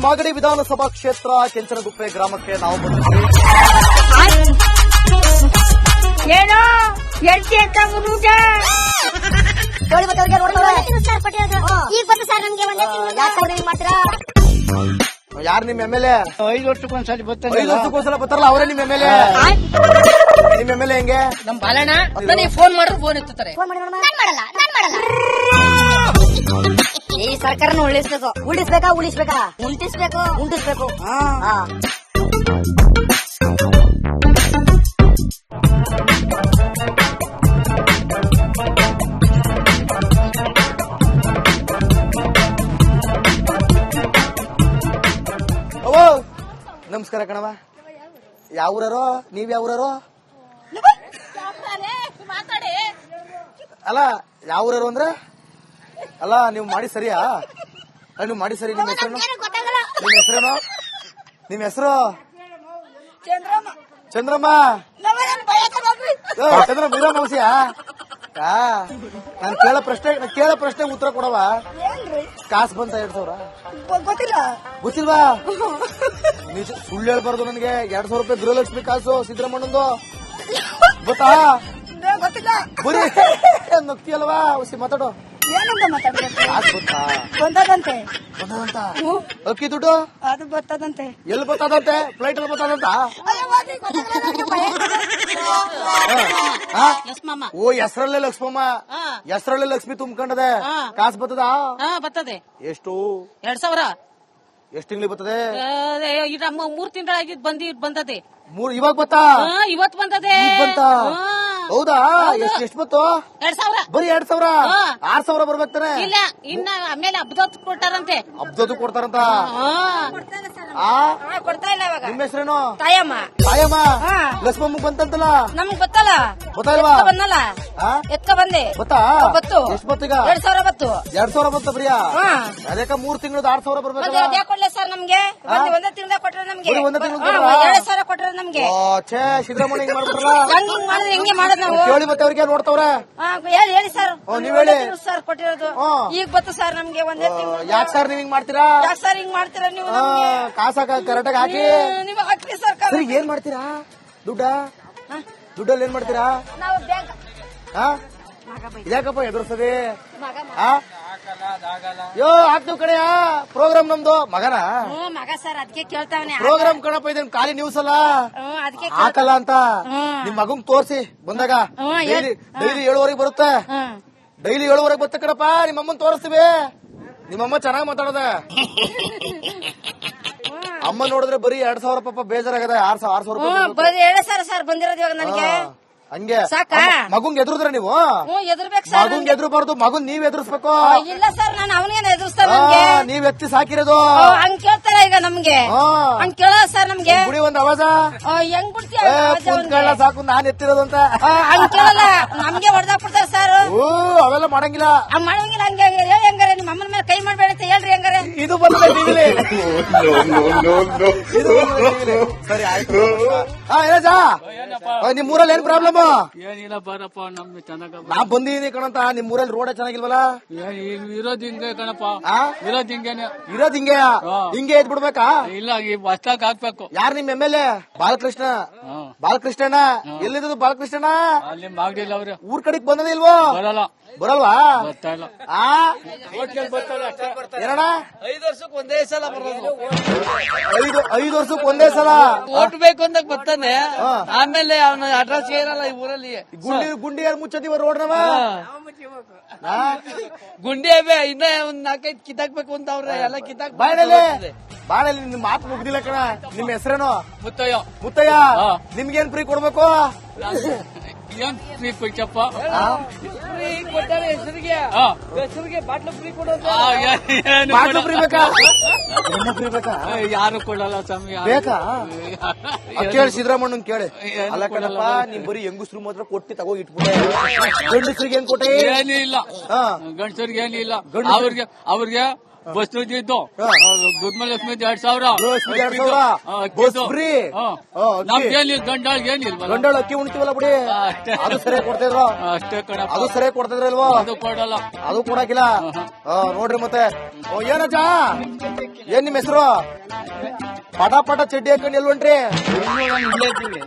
ಮಾಗಡಿ ವಿಧಾನಸಭಾ ಕ್ಷೇತ್ರ ಕೆಂಚನಗುಪ್ಪೆ ಗ್ರಾಮಕ್ಕೆ ನಾವು ಬಂದಿದ್ದೀವಿ. ಏನೋ ಎಲ್ತಿ ಅಂತ ಮುರುಗ ಈಗ ಬಂದು ಸರ್ ನಮ್ಗೆ ಒಂದೇ ತಿಂಗಳು ಮಾತ್ರ. ಯಾರು ನಿಮ್ ಎಮ್ಎಲ್ಎ? 5 ವರ್ಷಕ್ಕೊಂದ್ಸಲಿ ಬರ್ತಾನೆ. 5 ವರ್ಷಕ್ಕೊಂದ್ಸಲ ಬರ್ತಾರಲ್ಲ ಅವರೇ ನಿಮ್ ಎಮ್ಎಲ್ಎ? ನಿಮ್ ಎಮ್ಎಲ್ಎ ಹೆಂಗೆ? ನಮ್ ಬಾಲಣ್ಣ ನನಗೆ ಫೋನ್ ಮಾಡಿದ್ರೆ ಫೋನ್ ಎತ್ತುತ್ತಾರೆ. ಈ ಸರ್ಕಾರನ ಉಳಿಸ್ಬೇಕು. ಉಳಿಸ್ಬೇಕಾ ಉಂಟಿಸ್ಬೇಕು. ಅವೋ ನಮಸ್ಕಾರ ಕಣವ. ಯಾವ್ರರೋ ನೀವ್ ಯಾವ್ರರೋ? ಅಲ್ಲ ಯಾವ್ರರು ಅಂದ್ರೆ ಅಲ್ಲ ನೀವು ಮಾಡಿ ಸರಿಯಾ? ನೀವು ಮಾಡಿ ಸರಿ. ನಿಮ್ಮ ಹೆಸರೇನು? ನಿಮ್ ಹೆಸರು? ಚಂದ್ರಮ್ಮ. ಚಂದ್ರಮ್ಮ ಇರೋ ಮನಸ್ಸಿಯಾ? ನಾನು ಕೇಳೋ ಪ್ರಶ್ನೆ ಉತ್ತರ ಕೊಡವ. ಕಾಸು ಬಂತ 2,000? ಗೊತ್ತಿಲ್ವಾ? ಸುಳ್ಳು ಹೇಳ್ಬಾರ್ದು ನನಗೆ. 2,000 ರೂಪಾಯಿ ಗೃಹಲಕ್ಷ್ಮಿ ಕಾಸು ಸಿದ್ದರಾಮಣ್ಣಂದು ಗೊತ್ತಾ? ಬರೀ ನಗ್ತಿಯಲ್ವಾ? ಮಾತಾಡೋ. ಕಾಸು ಗೊತ್ತಾ? ಬಂದದಂತೆ ಅಕ್ಕಿ ದುಡ್ಡು ಅದು ಬರ್ತದಂತೆ. ಎಲ್ಲಿ ಬರ್ತದಂತೆ? ಫ್ಲೈಟ್ ಅಲ್ಲಿ ಬರ್ತದಂತ? ಓ ಹೆಸರಲ್ಲೇ ಲಕ್ಷ್ಮಮ್ಮ. ಹೆಸರಲ್ಲೇ ಲಕ್ಷ್ಮಿ ತುಂಬ್ಕೊಂಡದೆ. ಕಾಸು ಬರ್ತದ? ಬರ್ತದೆ. ಎಷ್ಟು? 2,000. ಎಷ್ಟು ತಿಂಗಳಿಗೆ ಬರ್ತದೆ? 3 ತಿಂಗಳಾಗಿದ್ ಬಂದದೆ. ಇವಾಗ ಬತ್ತಾ? ಇವತ್ತು ಬಂದದೆ. ಬಂತ? ಹೌದಾ? ಎಷ್ಟು ಬಂತು? 2,000. ಬರೀ 2,000? 6,000 ಬರ್ಬೇಕಾನೆ? ಇಲ್ಲ, ಇನ್ನ ಆಮೇಲೆ ಹಬ್ಬದೊತ್ತು ಕೊಟ್ಟಾರಂತೆ. ಹಬ್ಬದದು ಕೊಡ್ತಾರಂತ? ಕೊಡ್ತಾ ಇಲ್ಲ ಇವಾಗ. ನಿಮ್ಮ ಹೆಸರೇನು? ತಾಯಮ್ಮ. ಲಕ್ಷ್ಮಮ್ಮ ಬಂತಂತಲ್ಲ? ನಮ್ಗ್ ಗೊತ್ತಲ್ಲ. ಗೊತ್ತಾಯ್ವಾ? ಬಂದಲ್ಲ ಎತ್ಕ ಬಂದೆ. ಗೊತ್ತಾ? ಬತ್ತು. ಎಷ್ಟು ಬತ್ತೀಗ? 2,000 ಬತ್ತು. 2,000 ಬಂತ ಬರಿಯಾ? ಅದಕ್ಕ 3 ತಿಂಗಳದ 6,000 ಬರ್ಬೇಕಲ್ಲ? ಅದೇ ಕೊಡ್ಲೆ ಸರ್ ನಮ್ಗೆ. ಒಂದೇ ತಿಂಗಳ ಕೊಟ್ರೆ ನಮ್ಗೆ. ಒಂದೇ ತಿಂಗಳ 2,000 ಕೊಟ್ರೆ ನಮ್ಗೆ. ಛೇ ಸಿದ್ದರಾಮಣ್ಣ ಹಿಂಗ್ ಮಾಡ್ಬಿಟ್ರಲ್ಲ. ಹಿಂಗ್ ಮಾಡಿದ್ರೆ ಹೆಂಗೆ ಮಾಡೋದು ನಾವು? ಕೇಳಿ ಮತ್ತೆ ಅವ್ರಿಗೆ ನೋಡ್ತಾವ್ರೆ. ಹೇಳಿ ಸರ್. ನೀವ್ ಹೇಳಿ ಸರ್ ಕೊಟ್ಟಿರೋದು ಈಗ ಬತ್ತು ಸರ್ ನಮ್ಗೆ ಒಂದೇ ತಿಂಗಳು. ಯಾಕೆ ಸರ್ ನೀವ್ ಹಿಂಗ್ ಮಾಡ್ತೀರಾ? ಯಾಕೆ ಸರ್ ಹಿಂಗ್ ಮಾಡ್ತೀರಾ ನೀವು? ಕಾಸ ಕರೆಕ್ಟಾಗಿ ಹಾಕಿ ನೀವು ಹಾಕ್ಲಿ ಸರ್. ಏನ್ ಮಾಡ್ತೀರಾ? ದುಡ್ಡಲ್ಲಿ ಏನ್ ಮಾಡ್ತೀರಾ? ನಾವು ಬ್ಯಾಂಕ್ ಇದ್ಯಾಕಪ್ಪ ಎದುರಿಸದೆ? ಯೋ ಹಾಕ್ತಿವ್ ಕಡೆಯ ಪ್ರೋಗ್ರಾಮ್ ನಮ್ದು. ಮಗನ ಮಗ ಸರ್ ಅದಕ್ಕೆ ಕೇಳ್ತಾವನೆ. ಪ್ರೋಗ್ರಾಮ್ ಕಣಪ್ಪ ಇದನ್ ಖಾಲಿ ನ್ಯೂಸ್ ಅಲ್ಲ ಅದಕ್ಕೆ ಹಾಕಲ್ಲ ಅಂತ. ನಿಮ್ ಮಗಂಗ್ ತೋರ್ಸಿ ಬಂದಾಗ. ಡೈಲಿ 7:00 ಬರುತ್ತೆ. ಡೈಲಿ 7:00 ಬರುತ್ತೆ ಕಣಪ್ಪ. ನಿಮ್ಮಮ್ಮನ್ ತೋರಿಸ್ತೀವಿ. ನಿಮ್ಮಮ್ಮ ಚೆನ್ನಾಗ್ ಮಾತಾಡೋದ. ಅಮ್ಮ ನೋಡಿದ್ರೆ ಬರೀ 2,000 ಪಾಪ ಬೇಜಾರಾಗದ. 6,000 ರೂಪಾಯಿ ಬರೀ 2,000 ಸರ್ ಬಂದಿರೋದು ಇವಾಗ ನನಗೆ. ಹಂಗೆ ಸಾಕಾ? ಮಗುಂಗ್ ಎದುರುದ್ರೆ ನೀವು? ಎದುರ್ಬೇಕು ಸರ್. ಮಗುಂಗ್ ಎದುರ್ಬಾರ್ದು. ಮಗುನ್ ನೀವ್ ಎದುರಿಸ್ಬೇಕು. ಇಲ್ಲ ಸರ್ ನಾನು ಅವನಿಗೆ ಎದುರಿಸ್ತಾರೆ. ನೀವ್ ಎತ್ತಿ ಸಾಕಿರೋದು. ಹಂಗ್ ಕೇಳ್ತಾರ ಈಗ ನಮ್ಗೆ. ಹಂಗ್ ಕೇಳ ಸರ್ ನಮ್ಗೆ. ಗುಡಿ ಒಂದ್ ಅವಾಜ ಹೆಂಗ್ ಬಿಡ್ತೀಯ? ಸಾಕು ನಾನ್ ಎತ್ತಿರೋದು ಅಂತ. ಹಂಗ್ ಕೇಳಲ್ಲ. ನಮ್ಗೆ ಹೊಡೆದಾಕ್ಬಿಡ್ತಾರೆ ಸರ್. ಅವೆಲ್ಲ ಮಾಡಂಗಿಲ್ಲ. ಮಾಡಂಗಿಲ್ಲ. ಹಂಗೆ ಹೇಳಿ ಹೆಂಗಾರೆ ನಿಮ್ಮ ಅಮ್ಮನ ಮೇಲೆ ಕೈ ಮಾಡ್ಬೇಡ ಅಂತ ಹೇಳ್ರಿ ಹೆಂಗಾರೆ. ಇದು ಬಂದ ಸರಿ ಆಯ್ತು. ನಿಮ್ ಊರಲ್ಲಿ ಏನ್ ಪ್ರಾಬ್ಲಮ್? ಏನಿಲ್ಲ ಬಾರಪ್ಪ, ನಮ್ದು ಚೆನ್ನಾಗ. ನಾ ಬಂದಿದೀನಿ ಕಣಂತ. ನಿಮ್ ಊರಲ್ಲಿ ರೋಡ್ ಚೆನ್ನಾಗಿಲ್ವಲ್ಲ? ಇರೋದ್ ಹಿಂಗೆ ಕಣಪ್ಪ. ಇರೋದ್ ಹಿಂಗೇನೆ. ಇರೋದ್ ಹಿಂಗೆ ಹಿಂಗೆ ಎದ್ ಬಿಡ್ಬೇಕಾ? ಇಲ್ಲ, ಈ ಹೊಸ್ತಾಗ್ ಹಾಕ್ಬೇಕು. ಯಾರ್ ನಿಮ್ ಎಮ್ಎಲ್ಎ? ಬಾಲಕೃಷ್ಣನ. ಎಲ್ಲಿದ್ದು ಬಾಲಕೃಷ್ಣನ? ಅಲ್ಲಿ ಮಾಗಡಿಲ್ಲ ಅವ್ರೆ. ಊರ್ ಕಡೆಗ್ ಬಂದದ ಇಲ್ವೋ? ಬರಲ್ವಾ? ಬರ್ತಾ ಇಲ್ಲ. ಏನಣ್ಣ? 5 ವರ್ಷಕ್ಕೆ ಒಂದೇ ಸಲ ಬರೋದು. 5 ವರ್ಷಕ್ಕೆ ಒಂದೇ ಸಲ ಓಟ್ ಬೇಕು ಅಂತ ಬರ್ತಾನೆ. ಆಮೇಲೆ ಅವನ ಅಡ್ರೆಸ್ ಇರಲ್ಲ ಈ ಊರಲ್ಲಿ. ಗುಂಡಿ ಮುಚ್ಚದಿವ ರೋಡ್ನವ. ಗುಂಡಿ ಅವೇ ಇನ್ನ ಒಂದ್ 4-5 ಕಿತ್ತಾಕ್ಬೇಕು ಅಂತ ಅವ್ರೆ. ಎಲ್ಲ ಕಿತ್ತಾಕ್ ಬಾಳಲ್ಲಿ ನಿಮ್ ಮಾತು ಮುಗ್ದಿಲ್ಲ ಕಣ. ನಿಮ್ ಹೆಸರೇನು? ಮುತ್ತಯ್ಯ. ನಿಮ್ಗೇನ್ ಫ್ರೀ ಕೊಡ್ಬೇಕು? ಏನ್ ಫ್ರೀ ಕೊಯ್ಚಪ್ಪ? ಹೆಸರಿಗೆ ಬಾಟ್ಲು ಫ್ರೀ ಕೊಡೋದು. ಬಾಟ್ಲು ಫ್ರೀ ಬೇಕಾ? ಯಾರು ಕೊಡಲ್ಲ ಸ್ವಾಮಿ. ಬೇಕಾ? ಕೇಳಿ ಸಿದ್ದರಾಮಣ್ಣನ್ ಕೇಳಿ. ಅಲ್ಲ ಕಣಪ್ಪ, ನೀವ್ ಬರೀ ಹೆಂಗಸ್ರು ಮಾತ್ರ ಕೊಟ್ಟಿ ತಗೋ ಇಟ್ಬಿಟ್ಟೆ. ಗಂಡಸ್ರಿಗೆ ಏನ್ ಕೊಟ್ಟೆ? ಏನಿಲ್ಲ, ಗಂಡಸರಿಗೆ ಏನಿಲ್ಲ. ಅವ್ರಿಗೆ ಬಸ್ ಇದ್ದು ದುಡ್ಮಲಕ್ಷ್ಮಿ 2,000 ಬಸ್ ಫ್ರೀ ನಮ್ಗೇನಿಲ್ಲ ಗಂಡಾಳ್ಗೆ ಏನಿಲ್ವ ಗಂಡಾಳ ಅಕ್ಕಿ ಉಣ್ತೀವಲ್ಲ ಬಿಡಿ ಅಷ್ಟೇ ಅದು ಸರಿಯಾಗಿ ಕೊಡ್ತಿದ್ರು ಅಷ್ಟೇ ಕಣಪ್ಪ ಅದು ಸರಿಯಾಗಿ ಕೊಡ್ತಿದ್ರಲ್ವೋ ಅದು ಕೊಡಲ್ಲ ಅದು ಕೊಡಾಕಿಲ್ಲ ನೋಡ್ರಿ ಮತ್ತೆ ಏನಜ್ಜ ಏನ್ ನಿಮ್ ಹೆಸರು ಪಟ ಪಟ ಚಡ್ಡಿ ಹಾಕೊಂಡು ಎಲ್ವನ್ರಿ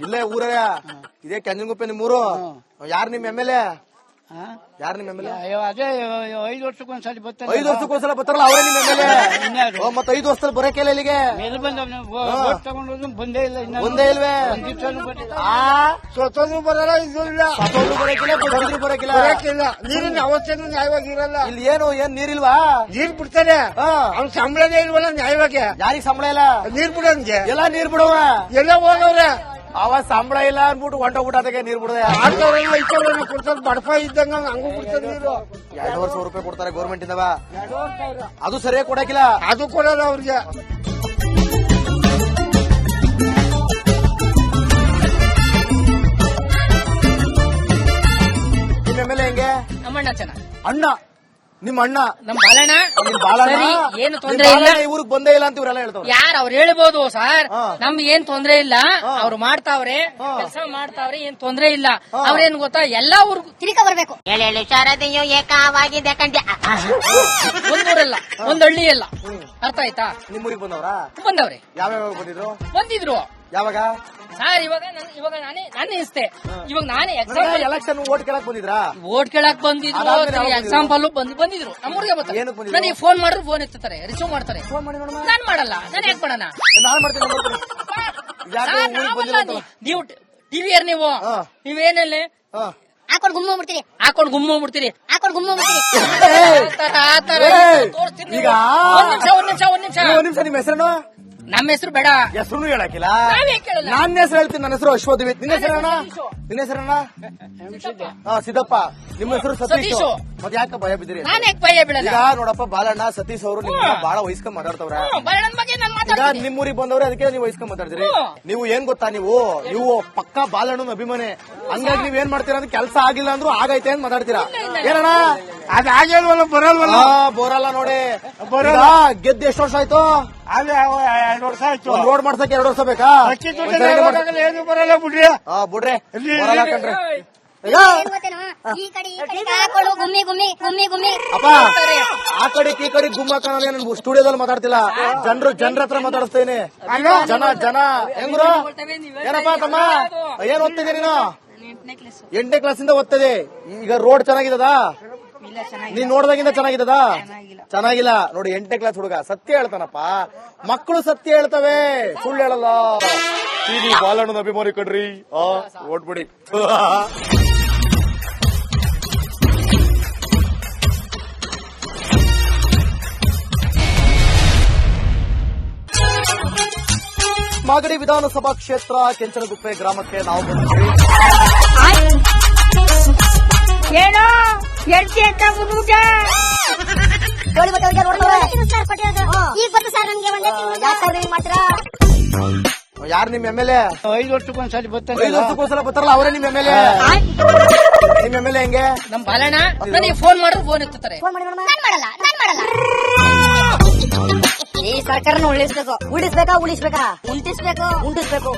ಇಲ್ಲೇ ಊರೇ ಇದೇ ಕೆಂಜನಗುಪ್ಪೆ ನಿಮ್ಮೂರು ಯಾರು ನಿಮ್ MLA ಯಾರು ನಿಮ್ MLA ಅದೇ 5 ವರ್ಷಕ್ಕೊಂದ್ಸಲಿ ಬರ್ತಾನೆ 5 ವರ್ಷಕ್ಕೊಂದ್ಸಲ ಬರ್ತಾರಲ್ಲ ಅವರೇ ನಿಮ್ MLA ಮತ್ತೆ 5 ವರ್ಷದಲ್ಲಿ ಬರಕಿಲ್ಲ ಇಲ್ಲಿಗೆ ತಗೊಂಡು ಬಂದೇ ಇಲ್ಲ ಇನ್ನ ಒಂದೇ ಇಲ್ವೇ ಸ್ವತಂತ್ರ ಬರಲ್ಲ ಇದು ಇಲ್ಲ ಸತ್ತೋದ್ರು ಬರಕಿಲ್ಲ ಬಡದ್ರು ಬರಕಿಲ್ಲ ಬರಕ್ಕಿಲ್ಲ ನೀರಿನ ಅವಸ್ಥೆನೂ ನ್ಯಾಯವಾಗಿರಲ್ಲ ಇಲ್ಲಿ ಏನ್ ನೀರಿಲ್ವಾ ನೀರ್ ಬಿಡ್ತಾನೆ ಅವ್ನ ಸಂಬಳನೇ ಇಲ್ವಲ್ಲ ನ್ಯಾಯವಾಗಿ ಯಾರಿಗ್ ಸಂಬಳ ಇಲ್ಲ ನೀರ್ ಬಿಡಂಗೆ ಎಲ್ಲಾ ನೀರ್ ಬಿಡವ ಎಲ್ಲ ಹೋಗವ್ರೆ ಅವ ಸಂಬಳ ಇಲ್ಲ ಅನ್ಬಿಟ್ಟು ಹೊಂಟೋಗ್ಬಿಟ್ಟದಕ್ಕೆ ನೀರ್ ಬಿಡದೆ ಆಟೋರನ್ನ ಇಟ್ಟವ್ರನ್ನ ಕೊಡ್ತಾರೆ ಬಡಪ ಇದ್ದಂಗ ಹಂಗೂ ಬಿಡ್ತಾರೆ ನೀರು 2,500 ರೂಪಾಯಿ ಕೊಡ್ತಾರೆ ಗೌರ್ಮೆಂಟ್ ಇಂದವ ಅದು ಸರಿಯಾಗಿ ಕೊಡಕಿಲ್ಲ ಅದು ಕೊಡಲ್ಲ ಅವ್ರಿಗೆ ನಿಮ್ MLA ಹೆಂಗೆ ನಮ್ಮಣ್ಣ ಚೆನ್ನ ಅಣ್ಣ ನಿಮ್ ಅಣ್ಣ ನಮ್ ಬಾಲಣ್ಣ ನಿಮ್ ಬಾಲಣ್ಣ ಸರಿ, ಏನು ತೊಂದ್ರೆ ಇಲ್ಲ ಈ ಊರಿಗೆ ಬಂದೇ ಇಲ್ಲ ಅಂತ ಇವರೆಲ್ಲ ಹೇಳ್ತಾವ್ರೆ ಯಾರು ಅವ್ರು ಹೇಳ್ಬೋದು ಸರ್ ನಮ್ಗೆ ಏನ್ ತೊಂದ್ರೆ ಇಲ್ಲ ಅವ್ರು ಮಾಡ್ತಾವ್ರೆ ಕೆಲಸ ಮಾಡ್ತಾವ್ರೆ ಏನ್ ತೊಂದ್ರೆ ಇಲ್ಲ ಅವ್ರೇನ್ ಗೊತ್ತಾ ಎಲ್ಲಾ ಊರ್ಗೂ ತಿರ್ಕ ಬರ್ಬೇಕು ಎಳೆಳು ಶಾರದೆಯು ಏಕವಾಗಿದೆ ಕಂಡ್ಯ ಒಂದೂರಲ್ಲ ಒಂದ್ ಹಳ್ಳಿ ಎಲ್ಲ ಅರ್ಥ ಆಯ್ತಾ ನಿಮ್ ಊರಿಗೆ ಬಂದವ್ರಾ ಬಂದವ್ರೆ ಯಾವ್ಯಾವ ಬಂದಿದ್ರು ಬಂದಿದ್ರು ಯಾವಾಗ ಸರ್ ಇವಾಗ ನಾನೇ ಇಸ್ತೆ ಇವಾಗ ನಾನೇ ಎಕ್ಸಾಂಪಲ್ ಎಲೆಕ್ಷನ್ ಓಟ್ ಕೇಳಕ್ ಬಂದಿದ್ರಾ ಓಟ್ ಕೇಳಕ್ ಬಂದಿದ್ರು ಎಕ್ಸಾಂಪಲ್ ಬಂದಿದ್ರು ನಮ್ಮೂರಿಗೆ ಬರ್ತಾರೆ ಏನಕ್ಕೆ ಬಂದಿದ್ರು? ನನಗೆ ಫೋನ್ ಮಾಡಿದ್ರು ಫೋನ್ ಎತ್ತುತ್ತಾರೆ ರಿಸೀವ್ ಮಾಡ್ತಾರೆ ಫೋನ್ ಮಾಡಿ ನೋಡಮ್ಮ ನಾನ್ ಮಾಡಲ್ಲ ನಾನ್ ಯಾಕೆ ಮಾಡೋಣ ನಾನ್ ಮಾಡ್ತೀನಿ ಯಾಕೆ ಊರಿಗೆ ಬಂದಿಲ್ಲ ಅಂತ ನೀವು ಟಿವಿಯರ್ ನೀವು ನೀವೇನಲ್ಲಿ ಹಾಕೊಂಡು ಗುಮ್ಮ ಬಿಡ್ತೀರಿ ಹಾಕೊಂಡ್ ಗುಮ್ಮೋಗ್ಬಿಡ್ತೀರಿ ಹಾಕೊಂಡು ಗುಮ್ಮ ಬಿಡ್ತೀರಿ ಆತರ ತೋರಿಸ್ತೀನಿ ಈಗ ಒಂದ್ ನಿಮಿಷ ಒಂದ್ ನಿಮಿಷ ನಿಮ್ ಹೆಸರೇನು ನಮ್ಮ ಹೆಸರು ಬೇಡ ಹೆಸರು ಹೇಳಕಿಲ್ಲ ನಾವೇ ಕೇಳಲ್ಲ ನನ್ನ ಹೆಸರು ಹೇಳ್ತೀನಿ ನನ್ನ ಹೆಸರು ಅಶ್ವದೇವಿ ನಿನ್ನ ಹೆಸರಣ್ಣ ನಿನ್ನ ಹೆಸರಣ್ಣ ಸಿದ್ದಪ್ಪ ನಿಮ್ಮ ಹೆಸರು ಸತೀಶ್ ಸತೀಶು. ಮತ್ತೆ ಯಾಕೆ ಭಯ ಬಿದ್ದಿರಿ ನಾನ್ ಯಾಕೆ ಭಯ ಬಿಡಲ್ಲ ಈಗ ನೋಡಪ್ಪ ಬಾಲಣ್ಣ ಸತೀಶ್ ಅವರು ನಿಮ್ನ ಬಹಳ ವಹಿಸ್ಕೊಂಡ್ ಮಾತಾಡ್ತವ್ರ ಬಾಳಣ್ಣನ್ ಬಗ್ಗೆ ನಾನ್ ಈಗ ಮಾತಾಡ್ತೀನಿ ನಿಮ್ ಊರಿಗೆ ಬಂದವ್ರೆ ಅದಕ್ಕೆ ನೀವು ವಹಿಸ್ಕೊಂಡ್ ಮಾತಾಡ್ತೀರಿ ನೀವು ಏನ್ ಗೊತ್ತಾ ನೀವು ಪಕ್ಕಾ ಬಾಲಣ್ಣನ ಅಭಿಮಾನಿ ಹಂಗಾಗಿ ನೀವ್ ಏನ್ ಮಾಡ್ತೀರಾ ಅಂದ್ರೆ ಕೆಲಸ ಆಗಿಲ್ಲ ಅಂದ್ರೂ ಆಗೈತೆ ಅಂತ ಮಾತಾಡ್ತೀರಾ ಏನಣ್ಣ ಅದಾಗಿಲ್ವಲ್ಲ ಬರಲ್ವಲ್ಲ ಬೋರಲ್ಲ ನೋಡಿ ಗೆದ್ದು ಎಷ್ಟು ವರ್ಷ ಆಯ್ತು ಅದೇ 2 ವರ್ಷ ಆಯ್ತು ಒಂದ್ ರೋಡ್ ಮಾಡ್ಸಕ್ಕೆ 2 ವರ್ಷ ಬೇಕಾ ಅಕ್ಕಿ ದುಡ್ಡು ಏನು ಬರಲ್ಲ ಬಿಡ್ರಿ ಬಿಡ್ರೆ ಇಲ್ಲಿ ಬರಲ್ಲ ಕಣ್ರಿ ಏನ್ ಗೊತ್ತೇನೋ? ಈ ಕಡೆ ಹಾಕೊಳ್ಳು ಗುಮ್ಮಿ ಗುಮ್ಮಿ ಗುಮ್ಮಿ ಗುಮ್ಮಿ ಅಪ್ಪ ಆ ಕಡೆ ಈ ಕಡೆ ಗುಮ್ಮಕ್ಕ ನಾನು ಸ್ಟುಡಿಯೋದಲ್ಲಿ ಮಾತಾಡ್ತಿಲ್ಲ ಜನರ ಹತ್ರ ಮಾತಾಡಿಸ್ತೇನೆ ಜನ ಹೆಂಗ್ರು ಏನಪ್ಪಾ ತಮ್ಮ ಏನ್ ಓದ್ತಿದ್ದೆ ನೀನು 8ನೇ ಕ್ಲಾಸಿಂದ ಓದ್ತಿದೆ ಈಗ ರೋಡ್ ಚೆನ್ನಾಗಿದದ ನೀನ್ ನೋಡ್ದಾಗಿಂದ ಚೆನ್ನಾಗಿದದ ಚೆನ್ನಾಗಿಲ್ಲ ನೋಡಿ 8ನೇ ಕ್ಲಾಸ್ ಹುಡುಗ ಸತ್ಯ ಹೇಳ್ತಾನಪ್ಪ ಮಕ್ಕಳು ಸತ್ಯ ಹೇಳ್ತವೆ ಸುಳ್ಳು ಹೇಳಲ್ಲ ಈ ಬಾಲಣ್ಣನ ಅಭಿಮಾನಿ ಕಣ್ರಿ ಓಡ್ಬಿಡಿ ಮಾಗಡಿ ವಿಧಾನಸಭಾ ಕ್ಷೇತ್ರ ಕೆಂಚನಗುಪ್ಪೆ ಗ್ರಾಮಕ್ಕೆ ನಾವು ಬಂದಿದ್ವಿ ಏನೋ ಎಡ್ತಿ ಅಂತ ಬಂದ್ಬಿಟ್ಟೆ ಈಗ ಬಂದು ಸರ್ ನಮ್ಗೆ ಒಂದೇ ತಿಂಗಳು ಮಾಡ್ತೀರಾ ಯಾರು ನಿಮ್ MLA 5 ವರ್ಷಕ್ಕೊಂದ್ಸಲಿ ಬರ್ತಾನೆ 5 ವರ್ಷಕ್ಕೊಂದ್ಸಲ ಬರ್ತಾರಲ್ಲ ಅವರೇ ನಿಮ್ MLA ನಿಮ್ MLA ಹೆಂಗೆ ನಮ್ ಬಾಲಣ್ಣ ನನಗೆ ಫೋನ್ ಮಾಡಿದ್ರು ಫೋನ್ ಎತ್ತುತ್ತಾರೆ ಫೋನ್ ಮಾಡಿ ನಾನ್ ಮಾಡಲ್ಲ ಈ ಸರ್ಕಾರನ ಉಳಿಸ್ಬೇಕಾ ಉಳಿಸ್ಬೇಕಾ ಉಂಟಿಸ್ಬೇಕು